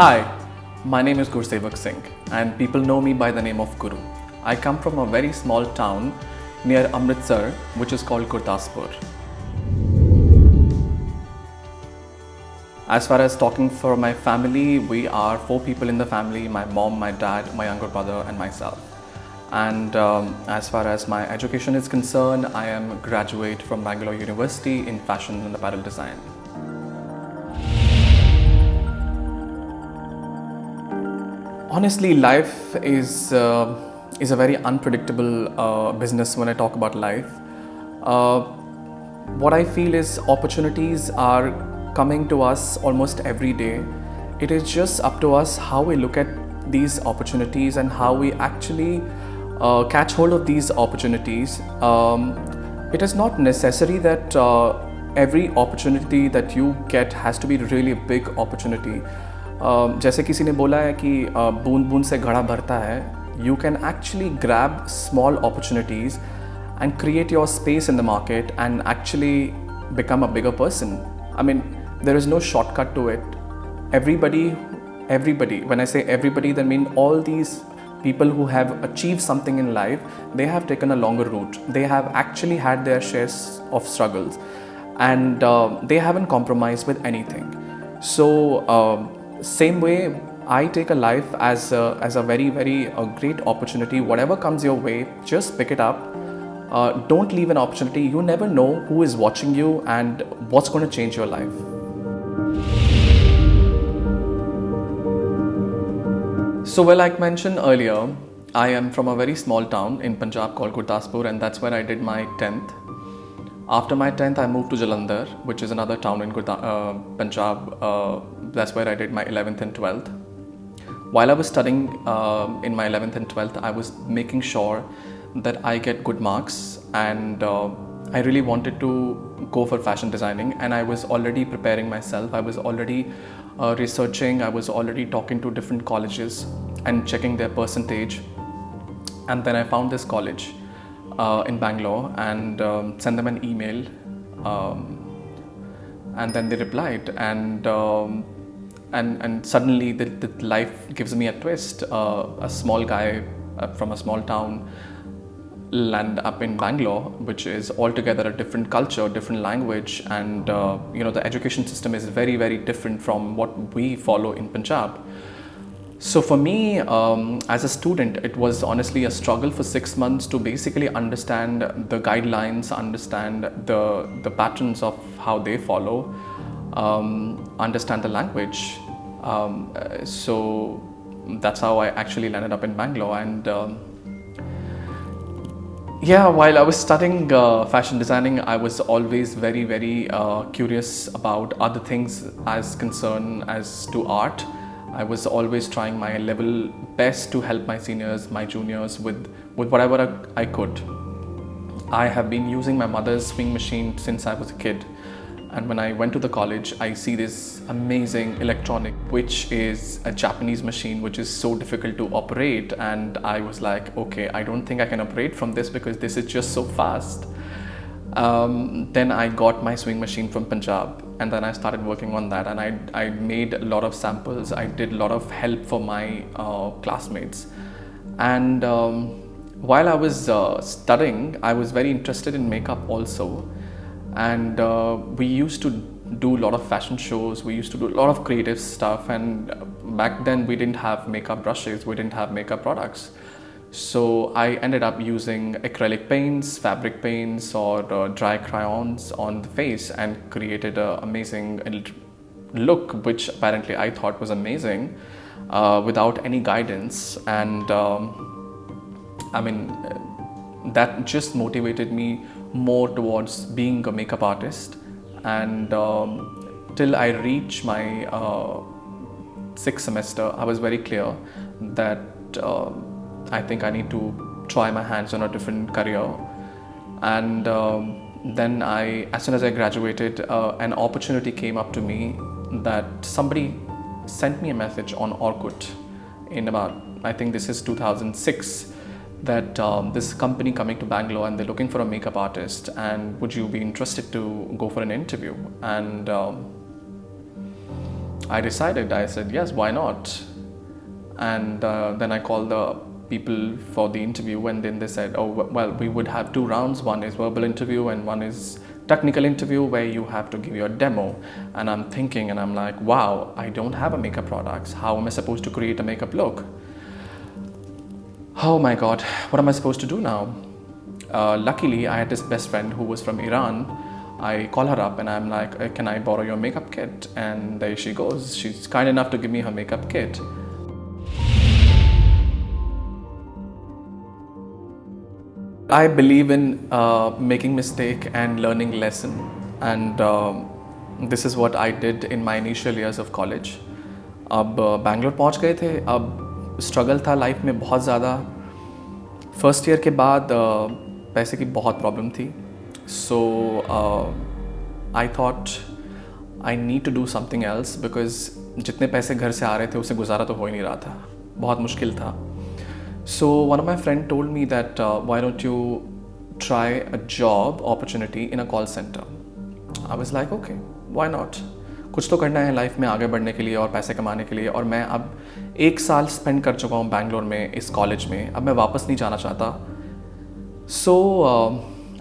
Hi, my name is Gursewak Singh and people know me by the name of Guru. I come from a very small town near Amritsar which is called Gurdaspur. As far as talking for my family, we are 4 people in the family: my mom, my dad, my younger brother and myself. And as far as my education is concerned, I am a graduate from Bangalore University in fashion and apparel design. Honestly, life is a very unpredictable business. When I talk about life, uh, what I feel is opportunities are coming to us almost every day. It is just up to us how we look at these opportunities and how we actually catch hold of these opportunities. It is not necessary that every opportunity that you get has to be really a big opportunity. जैसे किसी ने बोला है कि बूंद बूंद से घड़ा भरता है. You can actually grab small opportunities and create your space in the market and actually become a bigger person. I mean, there is no shortcut to it. Everybody, when I say everybody, then mean all these people who have achieved something in life, they have taken a longer route. They have actually had their shares of struggles and they haven't compromised with anything. So, same way, I take a life as a very great opportunity. Whatever comes your way, just pick it up. Don't leave an opportunity. You never know who is watching you and what's going to change your life. So, well, like mentioned earlier, I am from a very small town in Punjab called Gurdaspur, and that's where I did my 10th. After my 10th, I moved to Jalandhar, which is another town in Punjab. That's where I did my 11th and 12th. While I was studying in my 11th and 12th, I was making sure that I get good marks, and I really wanted to go for fashion designing, and I was already preparing myself. I was already researching. I was already talking to different colleges and checking their percentage. And then I found this college in Bangalore and sent them an email. And then they replied, and suddenly the life gives me a twist. A small guy from a small town land up in Bangalore, which is altogether a different culture, different language, and the education system is very different from what we follow in Punjab. So for me, as a student, it was honestly a struggle for 6 months to basically understand the guidelines, understand the patterns of how they follow, understand the language. So that's how I actually landed up in Bangalore. And while I was studying fashion designing, I was always very curious about other things as concerned as to art. I was always trying my level best to help my seniors, my juniors with whatever I could. I have been using my mother's sewing machine since I was a kid. And when I went to the college, I see this amazing electronic, which is a Japanese machine, which is so difficult to operate. And I was like, okay, I don't think I can operate from this because this is just so fast. Then I got my sewing machine from Punjab, and then I started working on that, and I made a lot of samples. I did a lot of help for my classmates. And while I was studying, I was very interested in makeup also. And we used to do a lot of fashion shows, we used to do a lot of creative stuff, and back then we didn't have makeup brushes, we didn't have makeup products. So I ended up using acrylic paints, fabric paints, or dry crayons on the face and created an amazing look, which apparently I thought was amazing without any guidance. And that just motivated me more towards being a makeup artist. And till I reach my 6th semester, I was very clear that I think I need to try my hands on a different career. And then as soon as I graduated, an opportunity came up to me that somebody sent me a message on Orkut in about, I think this is 2006, that this company coming to Bangalore and they're looking for a makeup artist, and would you be interested to go for an interview? And I decided, I said, yes, why not? And then I called the people for the interview, and then they said, oh, well, we would have 2 rounds. One is verbal interview and one is technical interview where you have to give your demo. And I'm thinking, and I'm like, wow, I don't have a makeup products. How am I supposed to create a makeup look? Oh my God, what am I supposed to do now? Luckily, I had this best friend who was from Iran. I call her up and I'm like, can I borrow your makeup kit? And there she goes. She's kind enough to give me her makeup kit. I believe in making mistake and learning lesson, and this is what I did in my initial years of college. अब बैंगलोर पहुंच गए थे. अब struggle था life में बहुत ज़्यादा. First year के बाद पैसे की बहुत प्रॉब्लम थी. So I thought I need to do something else, because जितने पैसे घर से आ रहे थे उससे गुजारा तो हो ही नहीं रहा था. बहुत मुश्किल था. So one of my friend told me that why don't you try a job opportunity in a call center? I was like, okay, why not? कुछ तो करना है लाइफ में आगे बढ़ने के लिए और पैसे कमाने के लिए. और मैं अब 1 साल स्पेंड कर चुका हूँ बैंगलोर में इस कॉलेज में. अब मैं वापस नहीं जाना चाहता. So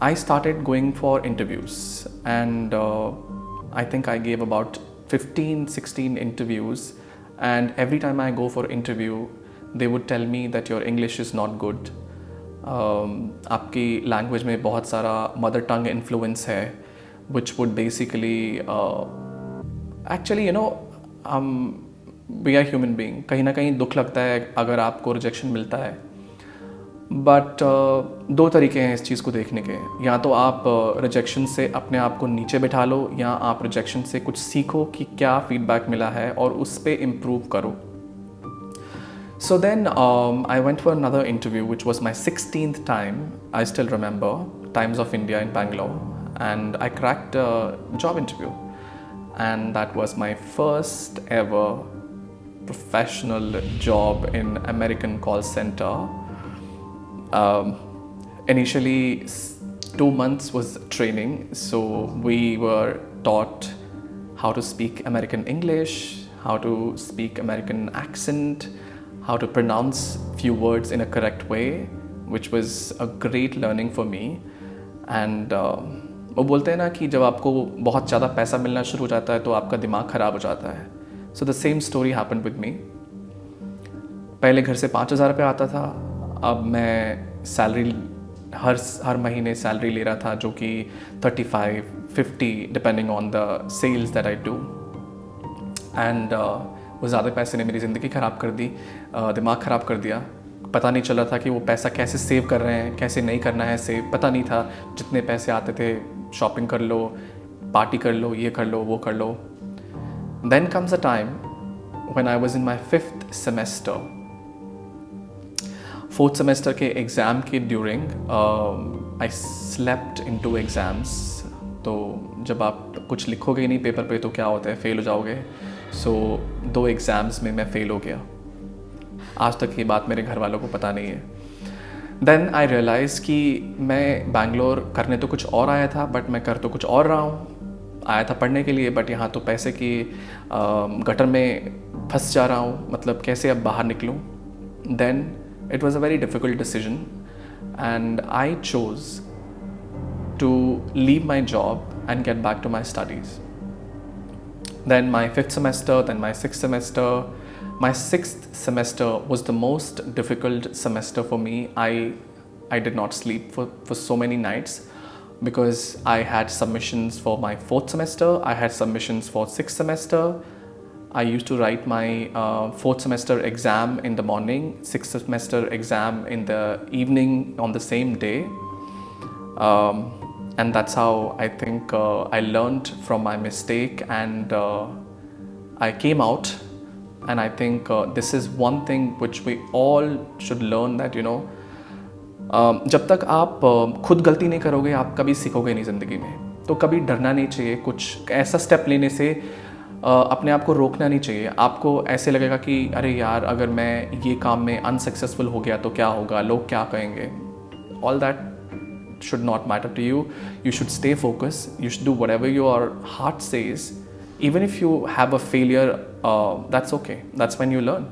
I started going for interviews, and I think I gave about 15-16 interviews, and every time I go for interview they would tell me that your English is not good. आपकी language में बहुत सारा mother tongue influence है, which would basically actually we are human being. कहीं ना कहीं दुख लगता है अगर आपको रिजेक्शन मिलता है. बट 2 तरीके हैं इस चीज़ को देखने के. या तो आप रिजेक्शन से अपने आप को नीचे बिठा लो, या आप रिजेक्शन से कुछ सीखो कि क्या फीडबैक मिला है और उस पर इम्प्रूव करो. So then I went for another interview, which was my 16th time. I still remember, Times of India in Bangalore, and I cracked a job interview, and that was my first ever professional job in American call center. Initially 2 months was training, so we were taught how to speak American English, how to speak American accent, how to pronounce few words in a correct way, which was a great learning for me. And वो बोलते हैं ना कि जब आपको बहुत ज़्यादा पैसा मिलना शुरू हो जाता है तो आपका दिमाग ख़राब हो जाता है. So the same story happened with me. पहले घर से 5,000 रुपये आता था. अब मैं सैलरी हर महीने सैलरी ले रहा था, जो कि 35-50 depending on the sales that I do. And वो ज़्यादा पैसे ने मेरी ज़िंदगी ख़राब कर दी, दिमाग ख़राब कर दिया. पता नहीं चल रहा था कि वो पैसा कैसे सेव कर रहे हैं, कैसे नहीं करना है सेव. पता नहीं था. जितने पैसे आते थे, शॉपिंग कर लो, पार्टी कर लो, ये कर लो, वो कर लो. Then comes a time when I was in my 5th semester. 4th semester के एग्ज़ाम के during I slept into exams. तो जब आप कुछ लिखोगे ही नहीं पेपर पे तो क्या होता है, फेल हो जाओगे. सो 2 एग्ज़ाम्स में मैं फ़ेल हो गया. आज तक ये बात मेरे घर वालों को पता नहीं है. देन आई रियलाइज़ कि मैं बैंगलोर करने तो कुछ और आया था, बट मैं कर तो कुछ और रहा हूँ. आया था पढ़ने के लिए, बट यहाँ तो पैसे की गटर में फंस जा रहा हूँ. मतलब कैसे अब बाहर निकलूँ. Then it was a very difficult decision, and I chose to leave my job and get back to my studies. Then my 5th semester, then my 6th semester. My 6th semester was the most difficult semester for me. I did not sleep for so many nights because I had submissions for my 4th semester. I had submissions for 6th semester. I used to write my 4th semester exam in the morning, 6th semester exam in the evening on the same day. And that's how I think I learned from my mistake, and I came out. And I think this is one thing which we all should learn, that जब तक आप खुद गलती नहीं करोगे आप कभी सीखोगे नहीं ज़िंदगी में. तो कभी डरना नहीं चाहिए. कुछ ऐसा स्टेप लेने से अपने आप को रोकना नहीं चाहिए. आपको ऐसे लगेगा कि अरे यार, अगर मैं ये काम में अनसक्सेसफुल हो गया तो क्या होगा, लोग क्या कहेंगे. All that should not matter to you. You should stay focused. You should do whatever your heart says, Even if you have a failure, that's okay. That's when you learn.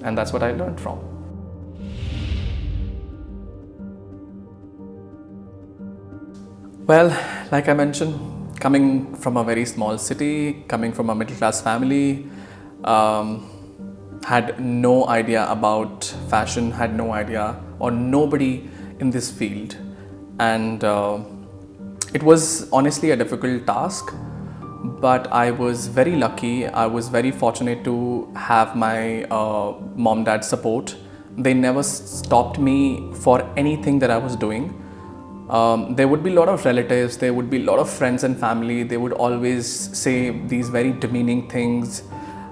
And that's what I learned from. Well, like I mentioned, coming from a very small city, coming from a middle class family, had no idea about fashion, had no idea, or nobody in this field. And it was honestly a difficult task, but I was very lucky. I was very fortunate to have my mom dad support. They never stopped me for anything that I was doing. There would be a lot of relatives, there would be a lot of friends and family. They would always say these very demeaning things.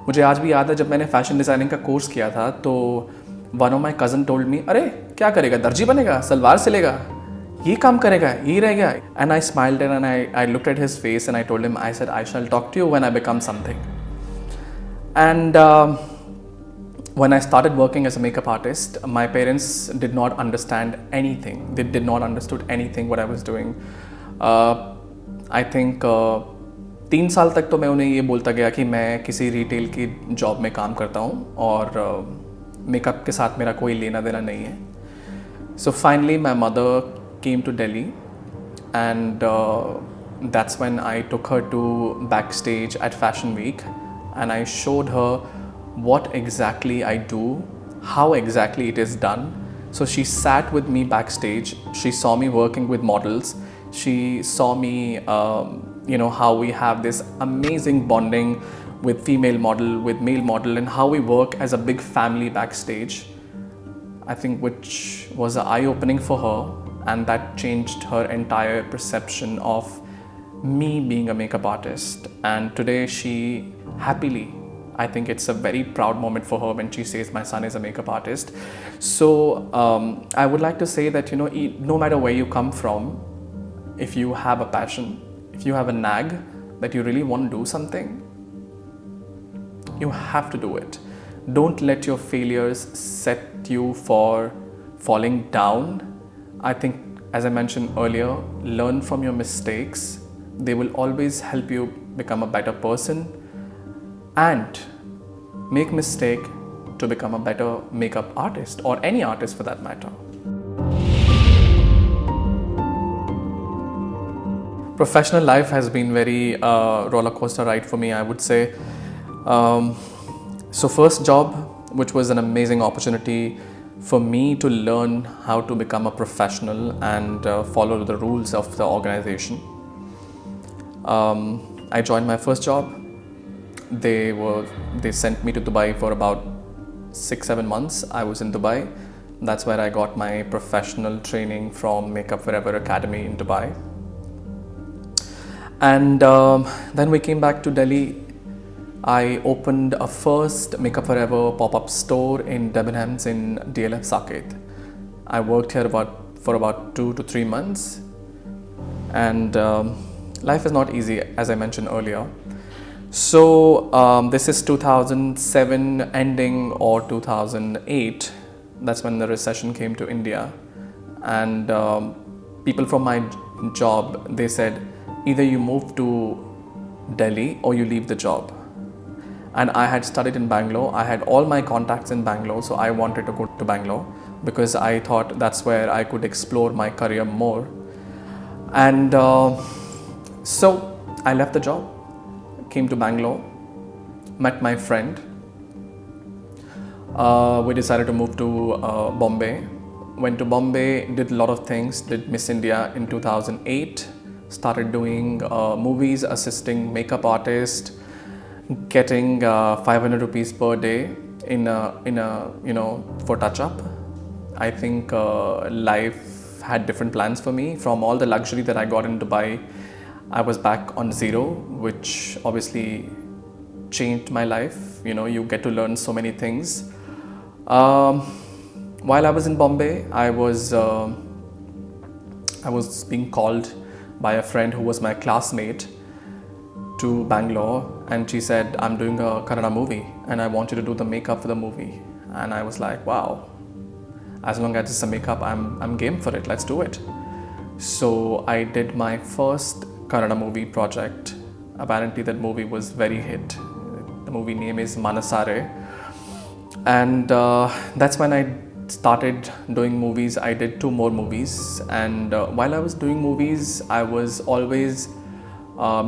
मुझे आज भी याद है जब मैंने fashion designing का course किया था तो one of my cousin told me, अरे क्या करेगा, दर्जी बनेगा, सलवार सिलेगा, ये काम करेगा, यही रह गया. And I smiled and I looked at his face and I told him, I said I shall talk to you when I become something. And when I started working as a makeup artist, my parents did not understand anything. They did not understood anything what I was doing. I think 3 साल तक तो मैं उन्हें ये बोलता गया कि मैं किसी रिटेल की जॉब में काम करता हूँ और मेकअप के साथ मेरा कोई लेना देना नहीं है. So finally my mother came to Delhi and that's when I took her to backstage at Fashion Week and I showed her what exactly I do, how exactly it is done. So she sat with me backstage, she saw me working with models, she saw me how we have this amazing bonding with female model, with male model, and how we work as a big family backstage. I think which was eye-opening for her, and that changed her entire perception of me being a makeup artist. And today she happily, I think it's a very proud moment for her when she says my son is a makeup artist. So I would like to say that no matter where you come from, if you have a passion, if you have a nag that you really want to do something, you have to do it. Don't let your failures set you for falling down. I think, as I mentioned earlier, learn from your mistakes. They will always help you become a better person. And make mistake to become a better makeup artist or any artist for that matter. Professional life has been very roller coaster ride for me, I would say. So first job, which was an amazing opportunity for me to learn how to become a professional and follow the rules of the organization. I joined my first job. They sent me to Dubai for about 6-7 months. I was in Dubai. That's where I got my professional training from Makeup Forever Academy in Dubai. And then we came back to Delhi. I opened a first Makeup Forever pop-up store in Debenhams in DLF Saket. I worked here for about 2 to 3 months. And life is not easy, as I mentioned earlier. So this is 2007 ending or 2008. That's when the recession came to India, and people from my job, they said either you move to Delhi or you leave the job. And I had studied in Bangalore. I had all my contacts in Bangalore, so I wanted to go to Bangalore because I thought that's where I could explore my career more. And so I left the job, came to Bangalore, met my friend. We decided to move to Bombay. Went to Bombay, did a lot of things, did Miss India in 2008, started doing movies, assisting makeup artists, getting 500 rupees per day in a for touch up. I think life had different plans for me. From all the luxury that I got in Dubai, I was back on zero, which obviously changed my life. You get to learn so many things. While I was in Bombay, I was being called by a friend who was my classmate to Bangalore, and she said, I'm doing a Kannada movie and I want you to do the makeup for the movie. And I was like, wow, as long as it's a makeup, I'm game for it, let's do it. So I did my first Kannada movie project Apparently, that movie was very hit. The movie name is Manasare, and that's when I started doing movies. I did 2 more movies, and while I was doing movies, I was always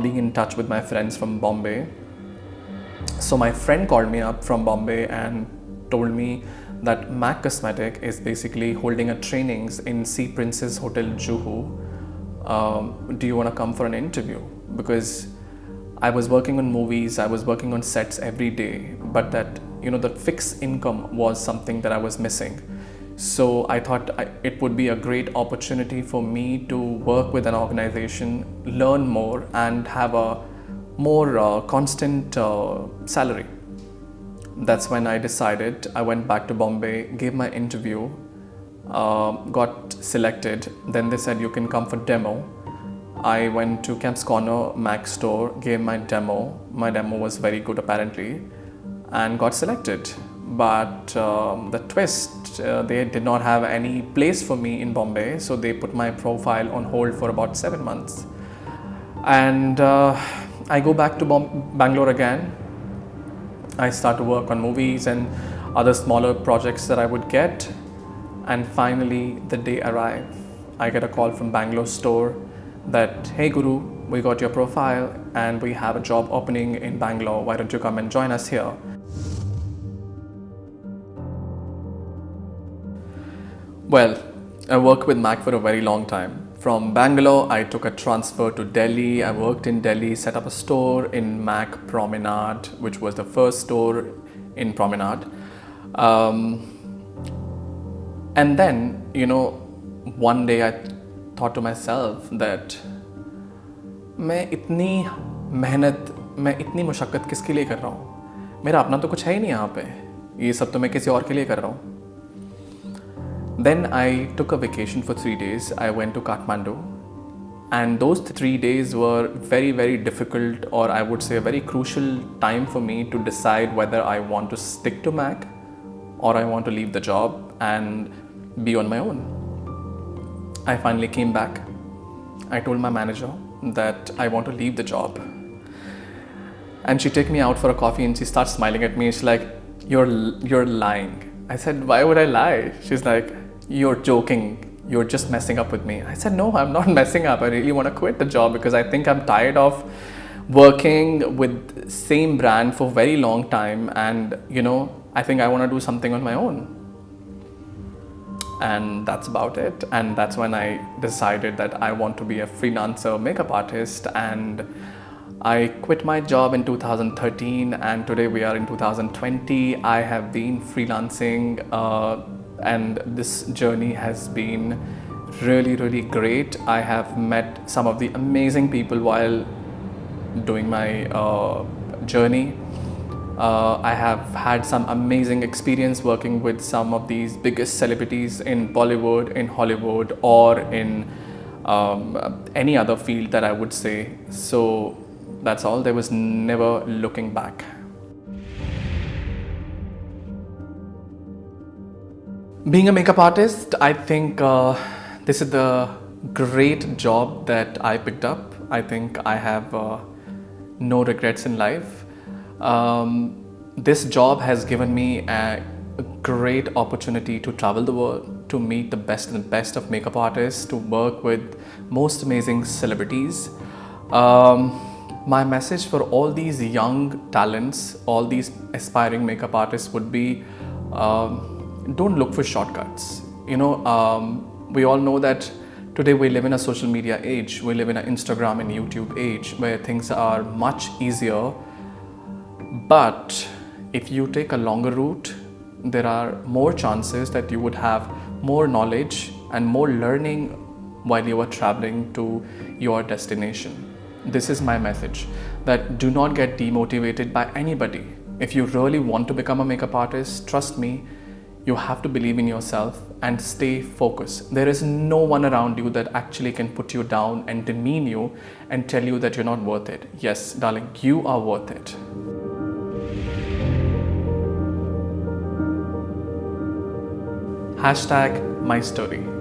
being in touch with my friends from Bombay. So my friend called me up from Bombay and told me that Mac Cosmetic is basically holding a trainings in Sea Princess Hotel Juhu. Do you want to come for an interview? Because I was working on movies, I was working on sets every day, but that that fixed income was something that I was missing. So I thought it would be a great opportunity for me to work with an organization, learn more, and have a more constant salary. That's when I decided. I went back to Bombay, gave my interview, got selected. Then they said you can come for demo. I went to Camp's Corner Mac store, gave my demo. My demo was very good apparently, and got selected. But the twist, they did not have any place for me in Bombay, so they put my profile on hold for about 7 months. And I go back to Bangalore again. I start to work on movies and other smaller projects that I would get. And finally, the day arrived. I get a call from Bangalore store that, hey Guru, we got your profile and we have a job opening in Bangalore. Why don't you come and join us here? Well, I worked with Mac for a very long time. From Bangalore, I took a transfer to Delhi. I worked in Delhi, set up a store in Mac Promenade, which was the first store in Promenade. And then, one day I thought to myself that मैं इतनी मुशक्क़त किसके लिए कर रहा हूँ? मेरा अपना तो कुछ है ही नहीं यहाँ पे. ये सब तो मैं किसी और के लिए कर रहा हूँ. Then I took a vacation for 3 days. I went to Kathmandu, and those 3 days were very, very difficult, or I would say a very crucial time for me to decide whether I want to stick to Mac or I want to leave the job and be on my own. I finally came back. I told my manager that I want to leave the job. And she took me out for a coffee and she starts smiling at me. She's like, you're lying. I said, why would I lie? She's like, you're joking. You're just messing up with me. I said, no, I'm not messing up. I really want to quit the job because I think I'm tired of working with same brand for very long time. And, I think I want to do something on my own. And that's about it. And that's when I decided that I want to be a freelancer makeup artist. And I quit my job in 2013, and today we are in 2020. I have been freelancing, and this journey has been really, really great. I have met some of the amazing people while doing my journey. I have had some amazing experience working with some of these biggest celebrities in Bollywood, in Hollywood, or in any other field that I would say. So that's all. There was never looking back. Being a makeup artist, I think this is the great job that I picked up. I think I have no regrets in life. This job has given me a great opportunity to travel the world, to meet the best of makeup artists, to work with most amazing celebrities. My message for all these young talents, all these aspiring makeup artists would be, don't look for shortcuts. We all know that today we live in a social media age. We live in an Instagram and YouTube age where things are much easier. But if you take a longer route, there are more chances that you would have more knowledge and more learning while you are traveling to your destination. This is my message, that do not get demotivated by anybody. If you really want to become a makeup artist, trust me, you have to believe in yourself and stay focused. There is no one around you that actually can put you down and demean you and tell you that you're not worth it. Yes, darling, you are worth it. #mystory.